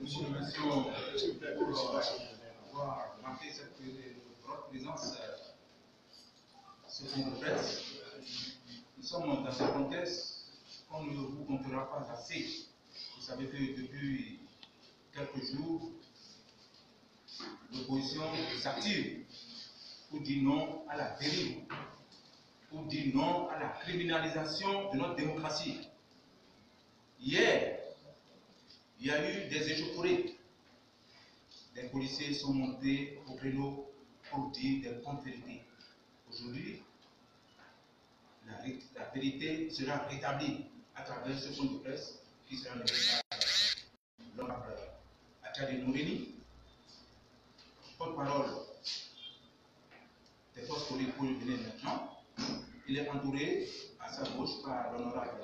Monsieur le Monsieur, pour avoir marqué votre présence sur une presse, nous sommes dans un contexte qu'on ne vous comptera pas assez. Vous savez que depuis quelques jours, l'opposition s'active pour dire non à la dérive, pour dire non à la criminalisation de notre démocratie. Hier, il y a eu des échauffourées. Les policiers sont montés au créneau pour dire des contre-vérités. Aujourd'hui, la vérité sera rétablie à travers ce point de presse qui sera levé par l'honorable Atchadi Nourini, porte-parole des forces politiques pour le Bénin maintenant. Il est entouré à sa gauche par l'honorable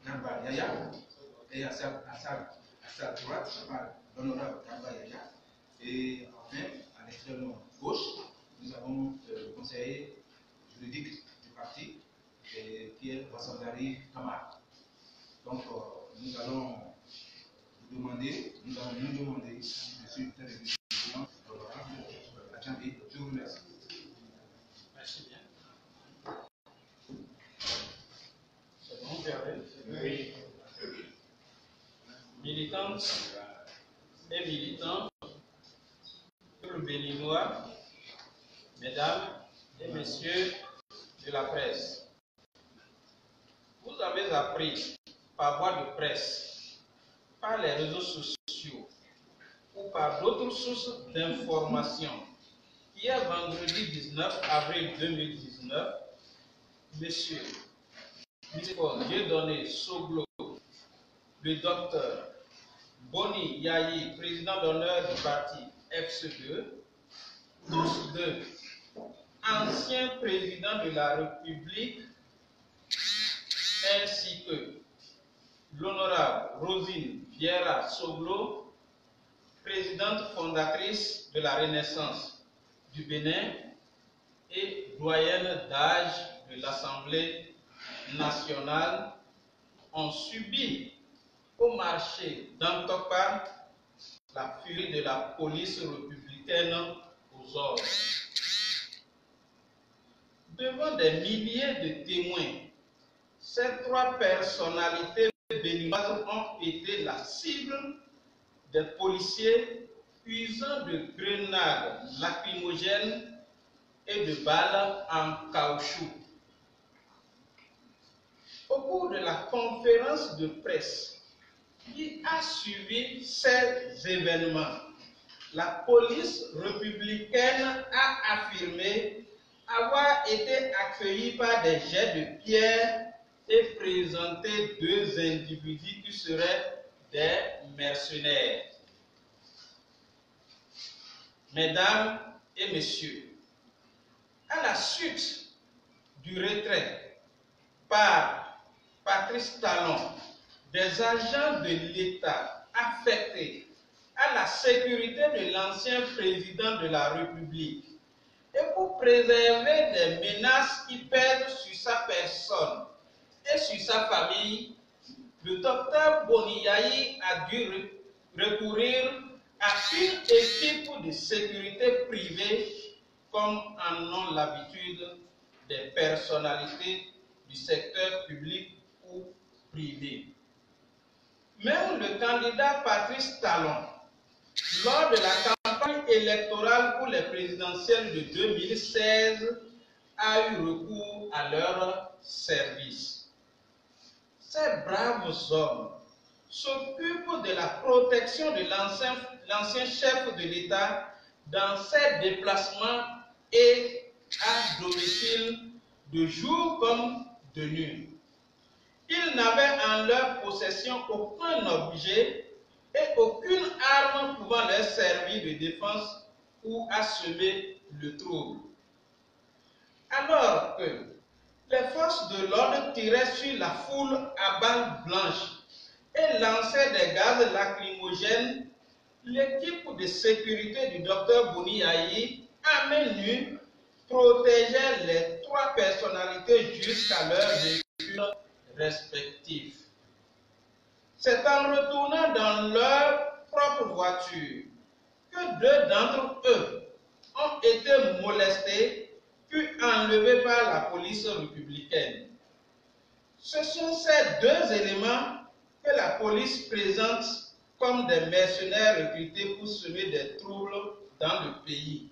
Garba Yaya et à sa droite par l'honorable Garba Yaya. Et enfin, à l'extrême gauche, nous avons le conseiller juridique du parti, Pierre Wassandari Kamar. Donc, nous allons nous demander, Monsieur le Président, Atchadi, je vous remercie. Merci bien. C'est bon, Pierre? Oui. Militantes et militants, peuple béninois, mesdames et messieurs de la presse, vous avez appris par voie de presse, par les réseaux sociaux ou par d'autres sources d'information qu'hier vendredi 19 avril 2019, Monsieur Dieudonné Soglo, le docteur Boni Yayi, président d'honneur du parti FC2, tous deux anciens présidents de la République, ainsi que l'honorable Rosine Vieira Soglo, présidente fondatrice de la Renaissance du Bénin et doyenne d'âge de l'Assemblée nationale, ont subi au marché d'Antokpa la furie de la police républicaine aux ordres. Devant des milliers de témoins, ces trois personnalités béninoises ont été la cible des policiers usant de grenades lacrymogènes et de balles en caoutchouc. Au cours de la conférence de presse qui a suivi ces événements, la police républicaine a affirmé avoir été accueillie par des jets de pierre et présenté deux individus qui seraient des mercenaires. Mesdames et messieurs, à la suite du retrait par Patrice Talon des agents de l'État affectés à la sécurité de l'ancien président de la République et pour préserver des menaces qui pèsent sur sa personne et sur sa famille, le docteur Boni Yayi a dû recourir à une équipe de sécurité privée comme en ont l'habitude des personnalités du secteur public ou privé. Même le candidat Patrice Talon, lors de la campagne électorale pour les présidentielles de 2016, a eu recours à leur service. Ces braves hommes s'occupent de la protection de l'ancien chef de l'État dans ses déplacements et à domicile de jour comme de nuit. Ils n'avaient en leur possession aucun objet et aucune arme pouvant leur servir de défense ou à semer le trouble. Alors que les forces de l'ordre tiraient sur la foule à balles blanches et lançaient des gaz lacrymogènes, l'équipe de sécurité du docteur Boni Yayi, à main nue, protégeait les trois personnalités jusqu'à leurs véhicules respectifs. C'est en retournant dans leur propre voiture que deux d'entre eux ont été molestés puis enlevés par la police républicaine. Ce sont ces deux éléments que la police présente comme des mercenaires recrutés pour semer des troubles dans le pays.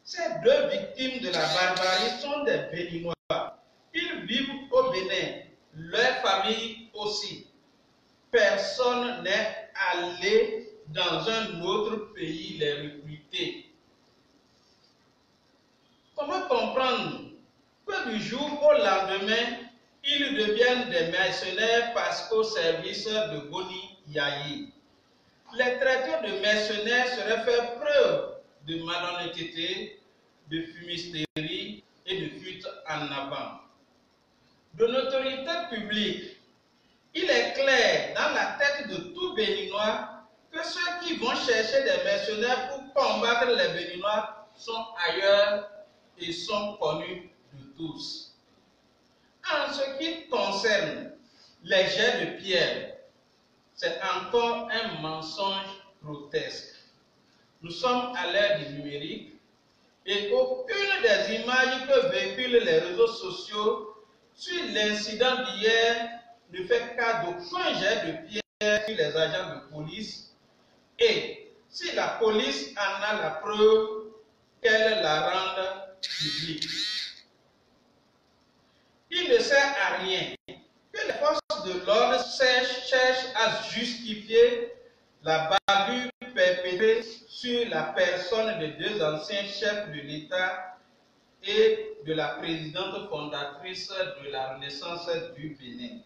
Ces deux victimes de la barbarie sont des Béninois. Ils vivent au Bénin, leur famille aussi. Personne n'est allé dans un autre pays les recruter. Comment comprendre que du jour au lendemain, ils deviennent des mercenaires parce qu'au service de Boni Yayi? Les traiter de mercenaires serait faire preuve de malhonnêteté, de fumisterie et de fuite en avant. De notoriété publique, il est clair dans la tête de tout Béninois que ceux qui vont chercher des mercenaires pour combattre les Béninois sont ailleurs et sont connus de tous. En ce qui concerne les jets de pierre, c'est encore un mensonge grotesque. Nous sommes à l'ère du numérique et aucune des images que véhiculent les réseaux sociaux sur l'incident d'hier ne fait cas d'aucun jet de pierre sur les agents de police, et si la police en a la preuve, qu'elle la rende publique. Il ne sert à rien que les forces de l'ordre cherchent à justifier la bavure perpétrée sur la personne de deux anciens chefs de l'État et de la présidente fondatrice de la Renaissance du Bénin.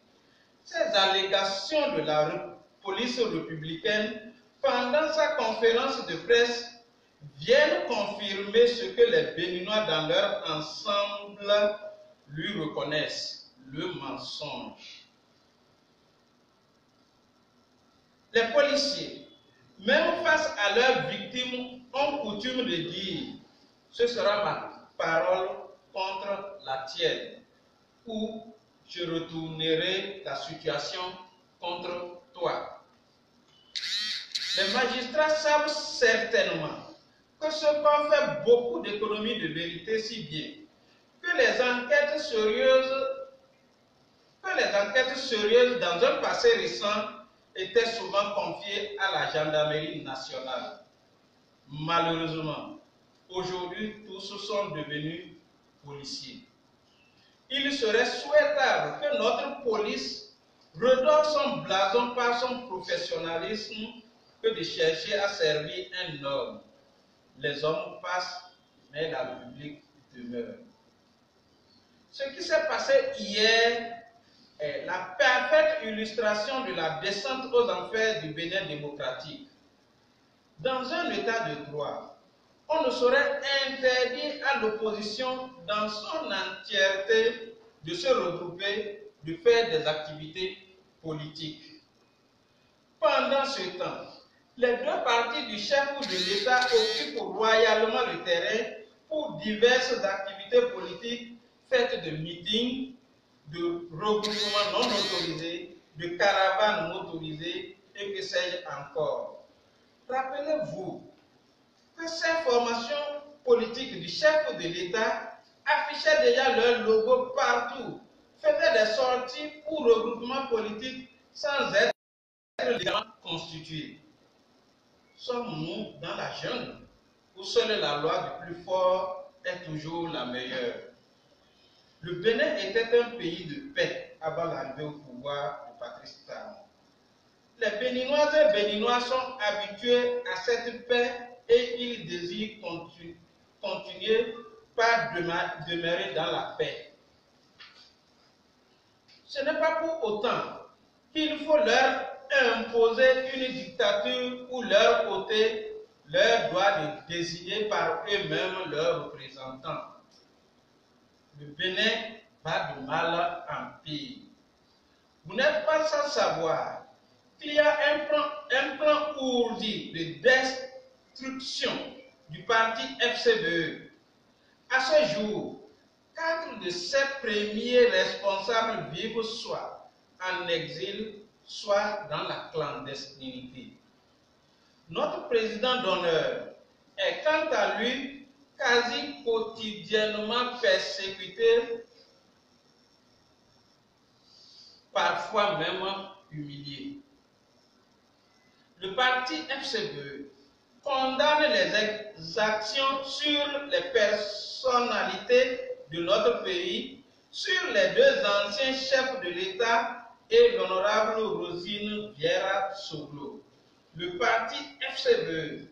Ces allégations de la police républicaine, pendant sa conférence de presse, viennent confirmer ce que les Béninois dans leur ensemble lui reconnaissent, le mensonge. Les policiers, même face à leurs victimes, ont coutume de dire « ce sera ma parole contre la tienne » ou « je retournerai la situation contre toi ». Les magistrats savent certainement que ce qu'on fait beaucoup d'économies de vérité si bien que les enquêtes sérieuses dans un passé récent étaient souvent confiées à la gendarmerie nationale. Malheureusement, aujourd'hui, tous sont devenus policiers. Il serait souhaitable que notre police redore son blason par son professionnalisme que de chercher à servir un homme. Les hommes passent, mais la République demeure. Ce qui s'est passé hier est la parfaite illustration de la descente aux enfers du Bénin démocratique. Dans un état de droit, on ne saurait interdire à l'opposition dans son entièreté de se regrouper, de faire des activités politiques. Pendant ce temps, les deux partis du chef de l'État occupent royalement le terrain pour diverses activités politiques faites de meetings, de regroupements non autorisés, de caravanes motorisées et que sais-je encore. Rappelez-vous que ces formations politiques du chef de l'État affichaient déjà leur logo partout, faisaient des sorties pour regroupements politiques sans être légalement constitués. Sommes-nous dans la jungle où seule la loi du plus fort est toujours la meilleure? Le Bénin était un pays de paix avant l'arrivée au pouvoir de Patrice Talon. Les Béninoises et Béninois sont habitués à cette paix et ils désirent continuer par demeurer dans la paix. Ce n'est pas pour autant qu'il faut leur imposer une dictature où leur côté leur doit de désigner par eux-mêmes leurs représentants. le Bénin va de mal en pire. Vous n'êtes pas sans savoir qu'il y a un plan ourdi de destruction du parti FCBE. À ce jour, 4 de ses premiers responsables vivent soit en exil, soit dans la clandestinité. Notre président d'honneur est quant à lui quasi quotidiennement persécuté, parfois même humilié. Le parti FCBE condamne les exactions sur les personnalités de notre pays, sur les 2 anciens chefs de l'État et l'honorable Rosine Vieira Soglo. Le parti FCBE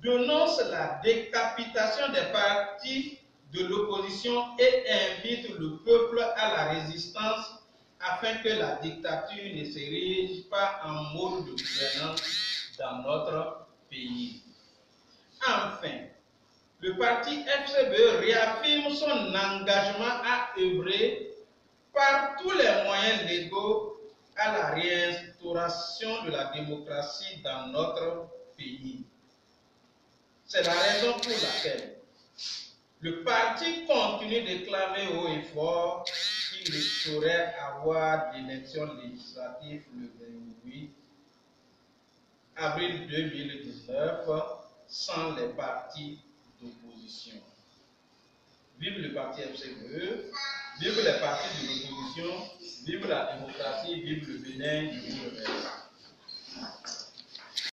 dénonce la décapitation des partis de l'opposition et invite le peuple à la résistance afin que la dictature ne s'érige pas en mode de gouvernance dans notre pays. Enfin, le parti FCBE réaffirme son engagement à œuvrer par tous les moyens légaux à la réinstauration de la démocratie dans notre pays. C'est la raison pour laquelle le parti continue de clamer haut et fort qu'il ne saurait avoir d'élections législatives le 28 avril 2019 sans les partis d'opposition. Vive le parti FCBE, vive les partis de l'opposition, vive la démocratie, vive le Bénin, vive le Bénin.